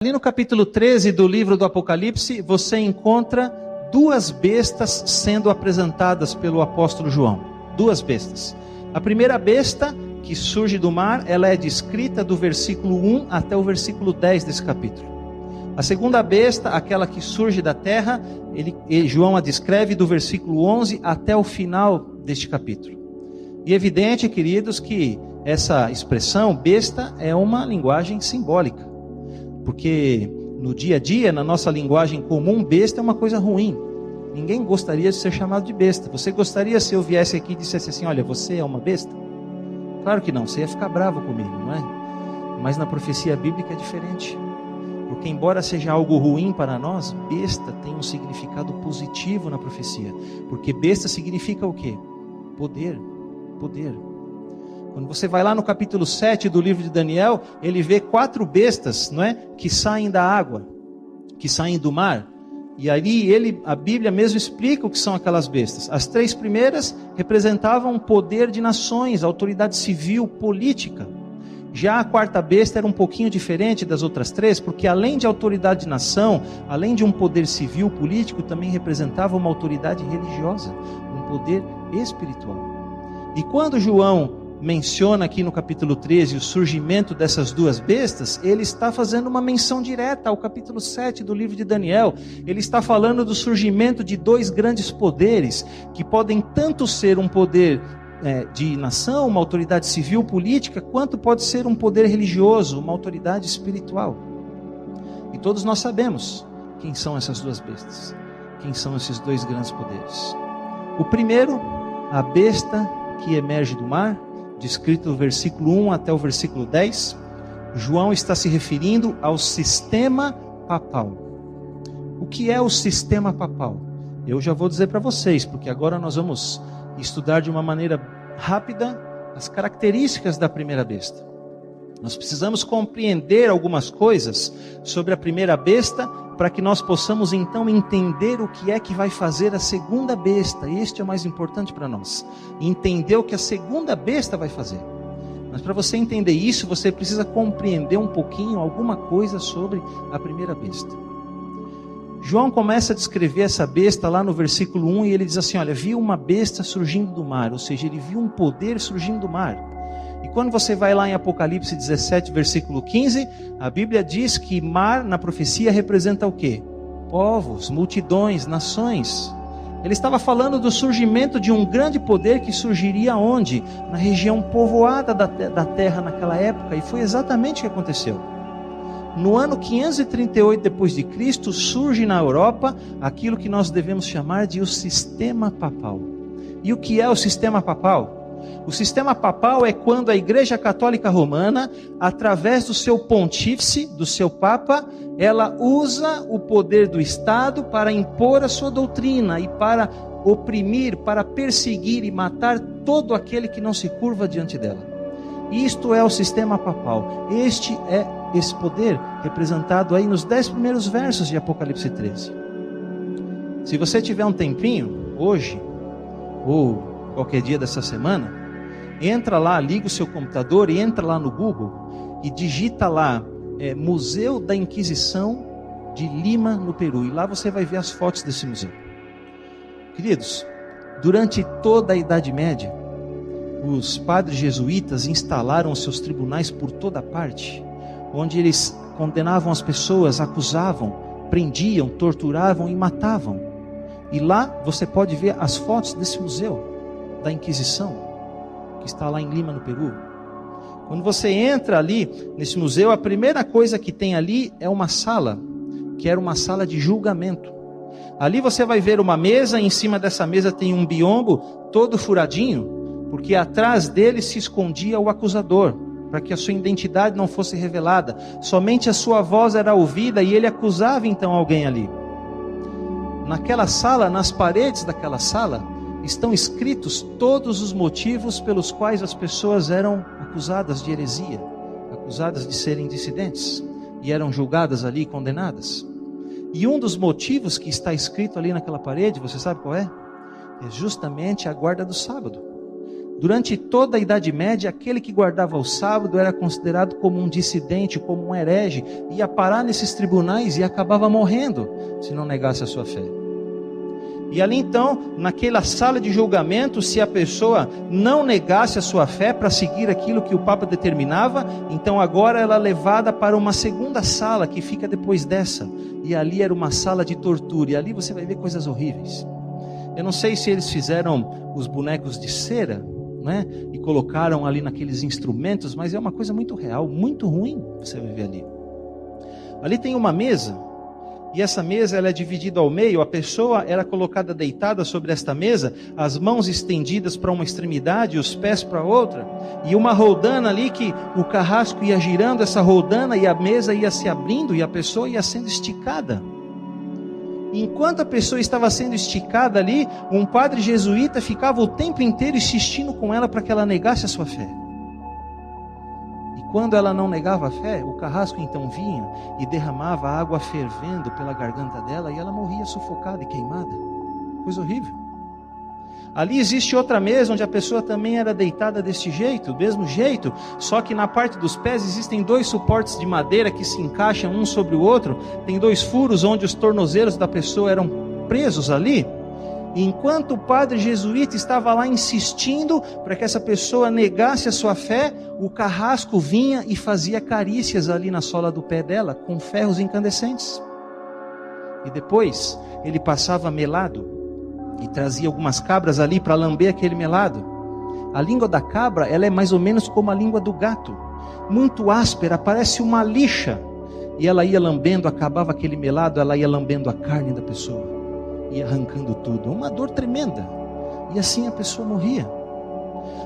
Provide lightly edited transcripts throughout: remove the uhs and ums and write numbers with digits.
Ali no capítulo 13 do livro do Apocalipse, você encontra duas bestas sendo apresentadas pelo apóstolo João. Duas bestas. A primeira besta, que surge do mar, ela é descrita do versículo 1 até o versículo 10 desse capítulo. A segunda besta, aquela que surge da terra, João a descreve do versículo 11 até o final deste capítulo. E é evidente, queridos, que essa expressão besta é uma linguagem simbólica. Porque no dia a dia, na nossa linguagem comum, besta é uma coisa ruim. Ninguém gostaria de ser chamado de besta. Você gostaria se eu viesse aqui e dissesse assim: olha, você é uma besta? Claro que não, você ia ficar bravo comigo, não é? Mas na profecia bíblica é diferente. Porque embora seja algo ruim para nós, besta tem um significado positivo na profecia. Porque besta significa o quê? Poder. Poder. Quando você vai lá no capítulo 7 do livro de Daniel, ele vê 4 bestas, não é? Que saem da água, que saem do mar. E ali a Bíblia mesmo explica o que são aquelas bestas. As 3 primeiras representavam o poder de nações, autoridade civil, política. Já a 4ª besta era um pouquinho diferente das outras 3, porque além de autoridade de nação, além de um poder civil, político, também representava uma autoridade religiosa, um poder espiritual. E quando João menciona aqui no capítulo 13 o surgimento dessas duas bestas, ele está fazendo uma menção direta ao capítulo 7 do livro de Daniel. Ele está falando do surgimento de 2 grandes poderes, que podem tanto ser um poder de nação, uma autoridade civil, política, quanto pode ser um poder religioso, uma autoridade espiritual. E todos nós sabemos quem são essas duas bestas, quem são esses 2 grandes poderes. O primeiro, a besta que emerge do mar, descrito do versículo 1 até o versículo 10, João está se referindo ao sistema papal. O que é o sistema papal? Eu já vou dizer para vocês, porque agora nós vamos estudar de uma maneira rápida as características da primeira besta. Nós precisamos compreender algumas coisas sobre a primeira besta, para que nós possamos então entender o que é que vai fazer a segunda besta. Este é o mais importante para nós. Entender o que a segunda besta vai fazer. Mas para você entender isso, você precisa compreender um pouquinho, alguma coisa sobre a primeira besta. João começa a descrever essa besta lá no versículo 1 e ele diz assim: olha, viu uma besta surgindo do mar. Ou seja, ele viu um poder surgindo do mar. E quando você vai lá em Apocalipse 17, versículo 15, a Bíblia diz que mar na profecia representa o quê? Povos, multidões, nações. Ele estava falando do surgimento de um grande poder que surgiria onde? Na região povoada da terra naquela época. E foi exatamente o que aconteceu. No ano 538 depois de Cristo, surge na Europa aquilo que nós devemos chamar de o sistema papal. E o que é o sistema papal? O sistema papal é quando a Igreja Católica Romana, através do seu pontífice, do seu papa, ela usa o poder do Estado para impor a sua doutrina e para oprimir, para perseguir e matar todo aquele que não se curva diante dela. Isto é o sistema papal. Este é esse poder representado aí nos 10 primeiros versos de Apocalipse 13. Se você tiver um tempinho, hoje, ou qualquer dia dessa semana, entra lá, liga o seu computador e entra lá no Google e digita lá Museu da Inquisição de Lima, no Peru, e lá você vai ver as fotos desse museu. Queridos, durante toda a Idade Média, os padres jesuítas instalaram os seus tribunais por toda parte, onde eles condenavam as pessoas, acusavam, prendiam, torturavam e matavam. E lá você pode ver as fotos desse museu da Inquisição, que está lá em Lima, no Peru. Quando você entra ali nesse museu, a primeira coisa que tem ali é uma sala, que era uma sala de julgamento. Ali você vai ver uma mesa, e em cima dessa mesa tem um biombo todo furadinho, porque atrás dele se escondia o acusador, para que a sua identidade não fosse revelada. Somente a sua voz era ouvida e ele acusava então alguém ali. Naquela sala, nas paredes daquela sala, estão escritos todos os motivos pelos quais as pessoas eram acusadas de heresia, acusadas de serem dissidentes, e eram julgadas ali e condenadas. E um dos motivos que está escrito ali naquela parede, você sabe qual é? É justamente a guarda do sábado. Durante toda a Idade Média, aquele que guardava o sábado era considerado como um dissidente, como um herege, ia parar nesses tribunais e acabava morrendo se não negasse a sua fé. E ali então, naquela sala de julgamento, se a pessoa não negasse a sua fé para seguir aquilo que o Papa determinava, então agora ela é levada para uma segunda sala que fica depois dessa. E ali era uma sala de tortura, e ali você vai ver coisas horríveis. Eu não sei se eles fizeram os bonecos de cera, né, e colocaram ali naqueles instrumentos, mas é uma coisa muito real, muito ruim você vai ver ali. Ali tem uma mesa, e essa mesa ela é dividida ao meio, a pessoa era colocada deitada sobre esta mesa, as mãos estendidas para uma extremidade, os pés para outra, e uma roldana ali que o carrasco ia girando essa roldana e a mesa ia se abrindo e a pessoa ia sendo esticada. Enquanto a pessoa estava sendo esticada ali, um padre jesuíta ficava o tempo inteiro insistindo com ela para que ela negasse a sua fé. E quando ela não negava a fé, o carrasco então vinha e derramava água fervendo pela garganta dela e ela morria sufocada e queimada. Coisa horrível. Ali existe outra mesa onde a pessoa também era deitada deste jeito, do mesmo jeito, só que na parte dos pés existem 2 suportes de madeira que se encaixam um sobre o outro, tem 2 furos onde os tornozelos da pessoa eram presos ali. E enquanto o padre jesuíta estava lá insistindo para que essa pessoa negasse a sua fé, o carrasco vinha e fazia carícias ali na sola do pé dela com ferros incandescentes. E depois ele passava melado e trazia algumas cabras ali para lamber aquele melado. A língua da cabra, ela é mais ou menos como a língua do gato, muito áspera, parece uma lixa. E ela ia lambendo, acabava aquele melado, ela ia lambendo a carne da pessoa, ia arrancando tudo, uma dor tremenda. E assim a pessoa morria.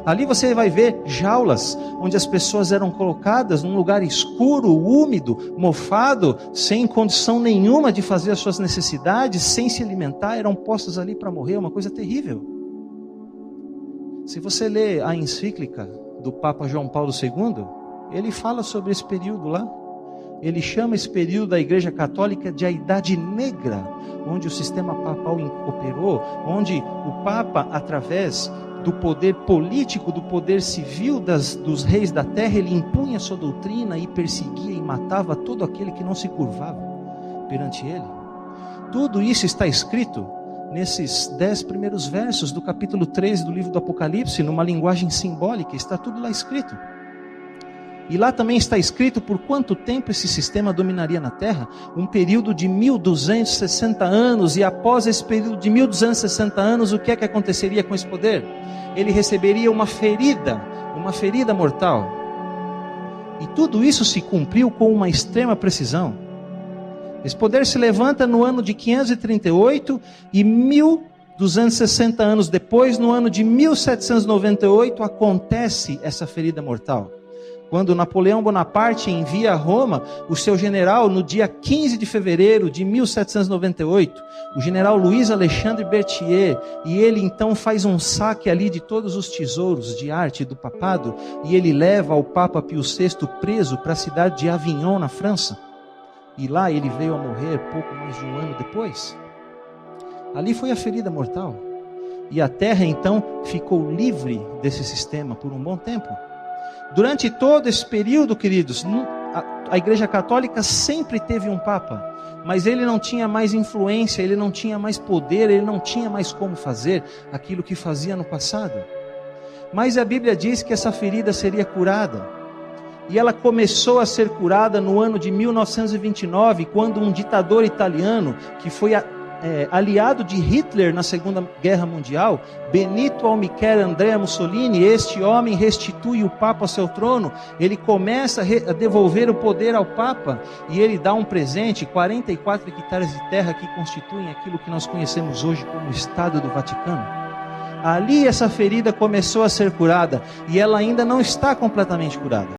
Ali você vai ver jaulas, onde as pessoas eram colocadas num lugar escuro, úmido, mofado, sem condição nenhuma de fazer as suas necessidades, sem se alimentar, eram postas ali para morrer, uma coisa terrível. Se você lê a encíclica do Papa João Paulo II, ele fala sobre esse período lá. Ele chama esse período da Igreja Católica de a Idade Negra, onde o sistema papal operou, onde o Papa, através do poder político, do poder civil dos reis da terra, ele impunha sua doutrina e perseguia e matava todo aquele que não se curvava perante ele. Tudo isso está escrito nesses 10 primeiros versos do capítulo 13 do livro do Apocalipse, numa linguagem simbólica, está tudo lá escrito. E lá também está escrito por quanto tempo esse sistema dominaria na terra, um período de 1260 anos, e após esse período de 1260 anos, o que é que aconteceria com esse poder? Ele receberia uma ferida mortal. E tudo isso se cumpriu com uma extrema precisão. Esse poder se levanta no ano de 538 e 1260 anos depois, no ano de 1798, acontece essa ferida mortal. Quando Napoleão Bonaparte envia a Roma o seu general no dia 15 de fevereiro de 1798, o general Luiz Alexandre Berthier, e ele então faz um saque ali de todos os tesouros de arte do papado, e ele leva o Papa Pio VI preso para a cidade de Avignon, na França, e lá ele veio a morrer pouco mais de um ano depois. Ali foi a ferida mortal, e a terra então ficou livre desse sistema por um bom tempo. Durante todo esse período, queridos, a Igreja Católica sempre teve um Papa, mas ele não tinha mais influência, ele não tinha mais poder, ele não tinha mais como fazer aquilo que fazia no passado. Mas a Bíblia diz que essa ferida seria curada, e ela começou a ser curada no ano de 1929, quando um ditador italiano, que foi aliado de Hitler na Segunda Guerra Mundial, Benito Almichele Andrea Mussolini, este homem restitui o Papa ao seu trono. Ele começa a devolver o poder ao Papa, e ele dá um presente, 44 hectares de terra que constituem aquilo que nós conhecemos hoje como o Estado do Vaticano. Ali essa ferida começou a ser curada, e ela ainda não está completamente curada.